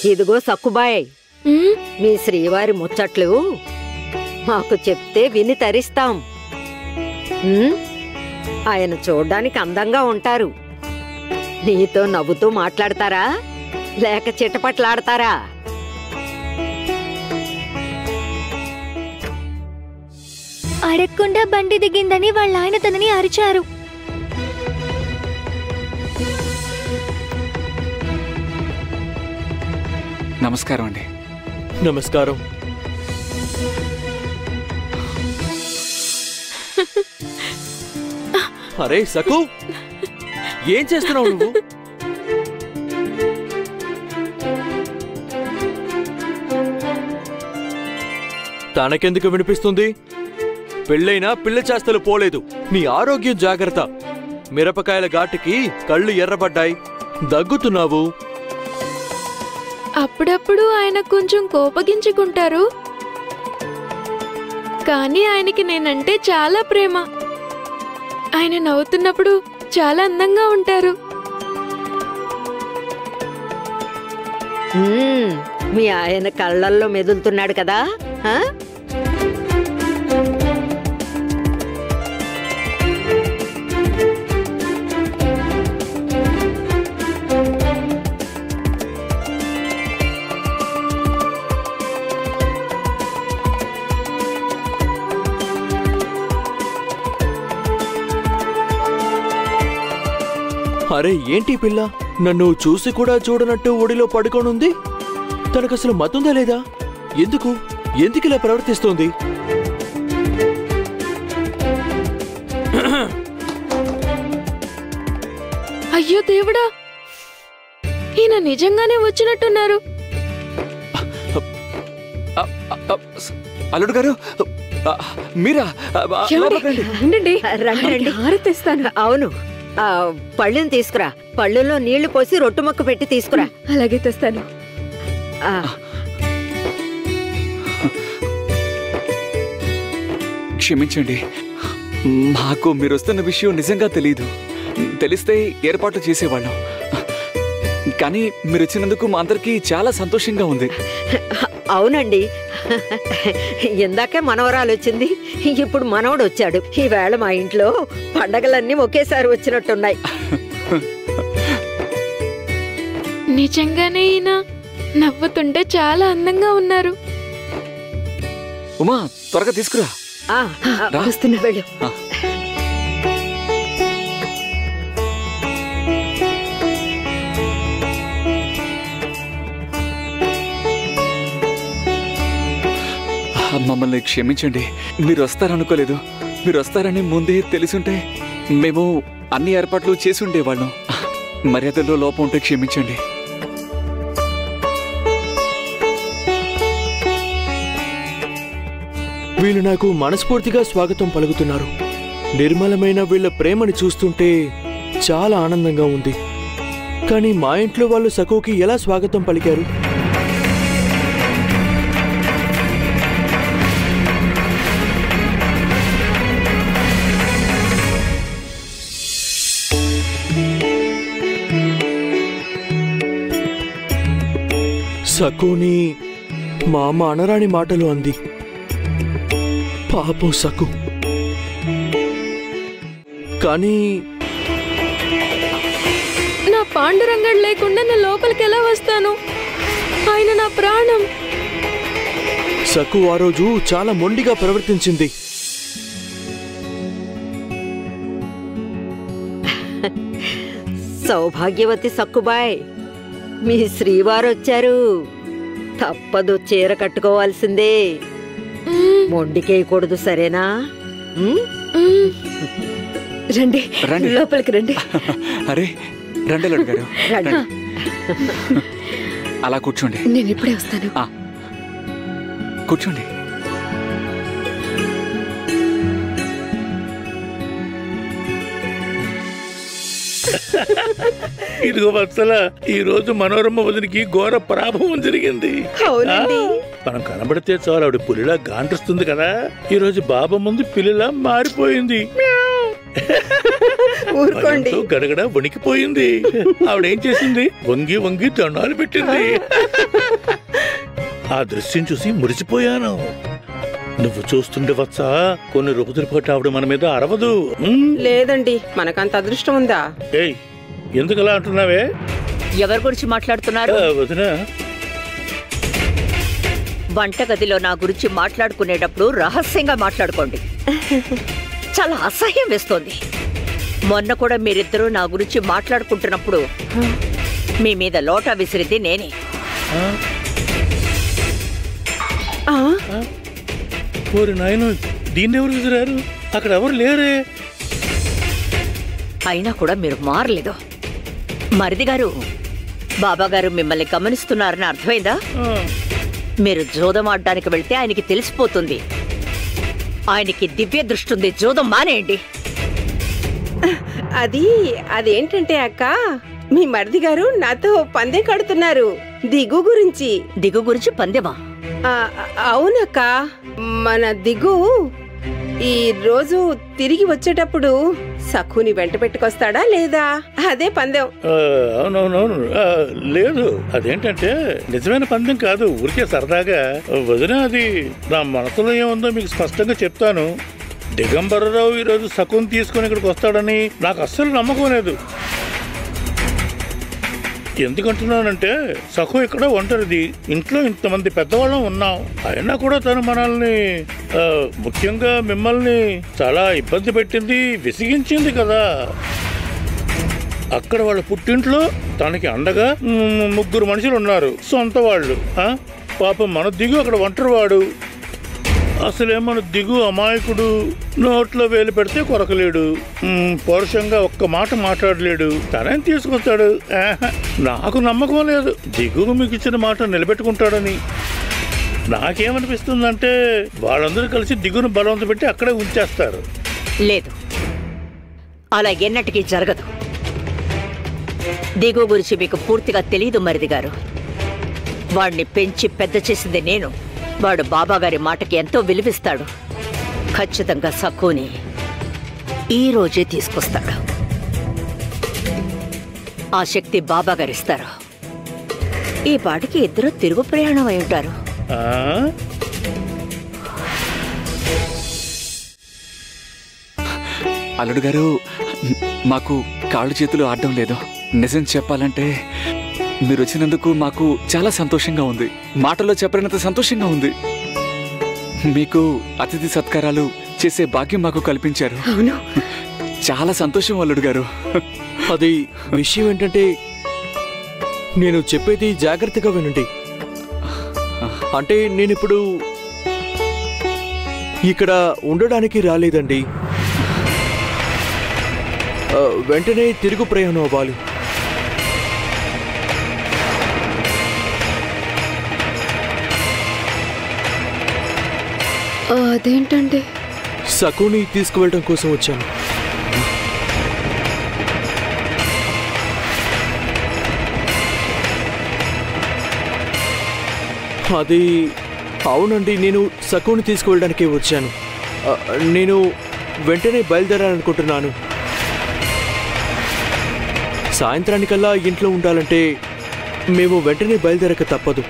ఇదిగో సక్కుబాయ్, మీ శ్రీవారి ముచ్చట్లు మాకు చెప్తే విని తరిస్తాం. ఆయన చూడ్డానికి అందంగా ఉంటారు. నీతో నవ్వుతూ మాట్లాడతారా లేక చిటపట్లాడతారా? అడగకుండా బండి దిగిందని వాళ్ళ ఆయన తనని అరిచారు. నమస్కారం అండి. నమస్కారం. అరే సకు, ఏం చేస్తున్నావు నువ్వు? తనకెందుకు వినిపిస్తుంది? పెళ్ళైనా పిల్ల చేస్తలు పోలేదు. నీ ఆరోగ్యం జాగ్రత్త. మిరపకాయల ఘాటుకి కళ్ళు ఎర్రబడ్డాయి, దగ్గుతున్నావు. అప్పుడప్పుడు ఆయన కొంచెం కోపగించుకుంటారు, కానీ ఆయనకి నేనంటే చాలా ప్రేమ. ఆయన నవ్వుతున్నప్పుడు చాలా అందంగా ఉంటారు. మీ ఆయన కళ్ళల్లో మెదులుతున్నాడు కదా. అరే ఏంటి పిల్ల, నన్ను చూసి కూడా చూడనట్టు ఒడిలో పడుకోనుంది. తనకసలు మతుందా లేదా? ఎందుకిలా ప్రవర్తిస్తోంది? అయ్యో దేవుడా, ఈయన నిజంగానే వచ్చినట్టున్నారు. అల్లుడు గారు, మీరా? రండి. అవును, పళ్ళుని తీసుకురా. పళ్ళులో నీళ్లు పోసి రొట్టు మొక్క పెట్టి తీసుకురా. అలాగే తెస్తాను. క్షమించండి, మాకు మీరు వస్తున్న విషయం నిజంగా తెలీదు. తెలిస్తే ఏర్పాట్లు చేసేవాళ్ళం. కానీ మీరు వచ్చినందుకు మా అందరికీ చాలా సంతోషంగా ఉంది. అవునండి, ఇందాకే మనవరాలు వచ్చింది, ఇప్పుడు మనవడు వచ్చాడు. ఈవేళ మా ఇంట్లో పండగలన్నీ ఒకేసారి వచ్చినట్టున్నాయి. నిజంగానే ఈయన నవ్వుతుంటే చాలా అందంగా ఉన్నారు. ఉమా, త్వరగా తీసుకురా. వస్తున్నా, వెళ్ళు. మమ్మల్ని క్షమించండి, మీరు వస్తారనుకోలేదు. మీరు వస్తారని ముందే తెలుసుంటే మేము అన్ని ఏర్పాట్లు చేసి ఉండేవాళ్ళం. మర్యాదల్లో లోపం ఉంటే క్షమించండి. వీళ్ళు నాకు మనస్ఫూర్తిగా స్వాగతం పలుకుతున్నారు. నిర్మలమైన వీళ్ళ ప్రేమని చూస్తుంటే చాలా ఆనందంగా ఉంది. కానీ మా ఇంట్లో వాళ్ళు సకుకి ఎలా స్వాగతం పలికారు? సకుని మా అమ్మ అనరాని మాటలు అంది. పాపం సకు. కానీ నా పాండురంగడు లేకుండా నేను లోపలికి ఎలా వస్తాను? ఆయన నా ప్రాణం. సకు ఆ రోజు చాలా మొండిగా ప్రవర్తించింది. సౌభాగ్యవతి సక్కుబాయ్, మీ శ్రీవారు వచ్చారు. తప్పదు, చీర కట్టుకోవాల్సిందే. మొండికేయకూడదు, సరేనా? రండి, లోపలికి రండి. అరే రండి అల్లుడు గారు, అలా కూర్చోండి. నేను ఇప్పుడే వస్తాను. కూర్చోండి. ఇదిగో వత్సల, ఈ రోజు మనోరమ్మ వదినికి ఘోర పరాభవం జరిగింది. మనం కనబడితే చాలు ఆవిడ పులిలా గాంటిస్తుంది కదా. ఈ రోజు బాబా ముందు పిల్లిలా మారిపోయింది. ఊరుకోండి. గడగడ వణికిపోయింది. ఆవిడేం చేసింది? వంగి వంగి దండాలు పెట్టింది. ఆ దృశ్యం చూసి మురిసిపోయాను. నువ్వు చూస్తుండే వత్సా, కొన్ని రోజుల పాటు ఆవిడ మన మీద అరవదు. లేదండి, మనకంత అదృష్టం ఉందా? ఏయ్, ఎందుకలా అంటున్నావే? ఎవరి గురించి మాట్లాడుతున్నారు? వదినా, వంటగదిలో నా గురించి మాట్లాడుకునేటప్పుడు రహస్యంగా మాట్లాడుకోండి. చాలా అసహ్యం వేస్తోంది. మొన్న కూడా మీరిద్దరూ నా గురించి మాట్లాడుకుంటున్నప్పుడు మీ మీద లోటా విసిరింది నేనే. ఓరి నాయన, దీన్ని ఎవరు విసిరారు? అక్కడ ఎవరు లేరే. అయినా కూడా మీరు మారలేదు. మరిది గారు, బాబాగారు మిమ్మల్ని గమనిస్తున్నారని అర్థమైందా? మీరు జోదం ఆడడానికి వెళ్తే ఆయనకి తెలిసిపోతుంది. ఆయనకి దివ్య దృష్టి ఉంది. జోదం మానేయండి. అదేంటంటే అక్క, మీ మరిది గారు నాతో పందెం కడుతున్నారు దిగు గురించి. దిగు గురించి పందెమా? అవునక్క, మన దిగు ఈ రోజు తిరిగి వచ్చేటప్పుడు సఖుని వెంట పెట్టుకొస్తాడా లేదా, అదే పందెం. అవునవునవును, లేదు, అదేంటంటే నిజమైన పందెం కాదు, ఊరికే సరదాగా. వదిన, అది నా మనసులో ఏముందో మీకు స్పష్టంగా చెప్తాను. దిగంబరరావు ఈరోజు సఖుని తీసుకుని ఇక్కడికి వస్తాడని నాకు అస్సలు నమ్మకం లేదు. ఎందుకంటున్నానంటే, సఖు ఇక్కడ ఒంటరిది, ఇంట్లో ఇంతమంది పెద్దవాళ్ళం ఉన్నాం. అయినా కూడా తను మనల్ని, ముఖ్యంగా మిమ్మల్ని చాలా ఇబ్బంది పెట్టింది, విసిగించింది కదా. అక్కడ వాళ్ళ పుట్టింట్లో తనకి అండగా 3 మనుషులు ఉన్నారు, సొంత వాళ్ళు. పాపం మన దిగు అక్కడ ఒంటరివాడు. అసలేమో దిగు అమాయకుడు, నోట్లో వేలు పెడితే కొరకలేడు, పౌరుషంగా ఒక్క మాట మాట్లాడలేడు. తనేం తీసుకొస్తాడు? నాకు నమ్మకం లేదు దిగు మీకు ఇచ్చిన మాట నిలబెట్టుకుంటాడని. నాకేమనిపిస్తుందంటే, వాళ్ళందరూ కలిసి దిగును బలవంతం పెట్టి అక్కడే ఉంచేస్తారు. లేదు, అలా ఎన్నటికీ జరగదు. దిగు గురించి మీకు పూర్తిగా తెలీదు మరిది గారు. వాడిని పెంచి పెద్ద చేసింది నేను. వాడు బాబాగారి మాటకి ఎంతో విలువిస్తాడు. ఖచ్చితంగా సఖుని ఈ రోజే తీసుకొస్తాడు. ఆ శక్తి బాబాగారిస్తారు. ఈ పాటికి ఇద్దరు తిరుగు ప్రయాణం అయి ఉంటారు. అల్లుడు గారు, మాకు కాళ్ళు చేతులు ఆడడం లేదు. నిజం చెప్పాలంటే మీరు వచ్చినందుకు మాకు చాలా సంతోషంగా ఉంది. మాటల్లో చెప్పలేనంత సంతోషంగా ఉంది. మీకు అతిథి సత్కారాలు చేసే భాగ్యం మాకు కల్పించారు. చాలా సంతోషం అల్లుడు గారు. అది విషయం ఏంటంటే, నేను చెప్పేది జాగ్రత్తగా వినండి. అంటే నేనిప్పుడు ఇక్కడ ఉండడానికి రాలేదండి. వెంటనే తిరుగు ప్రయాణం అవ్వాలి. అదేంటండి? సఖుని తీసుకువెళ్ళడం కోసం వచ్చాను. అది అవునండి, నేను సఖుని తీసుకువెళ్ళడానికే వచ్చాను. నేను వెంటనే బయలుదేరాలనుకుంటున్నాను. సాయంత్రానికల్లా ఇంట్లో ఉండాలంటే మేము వెంటనే బయలుదేరక తప్పదు.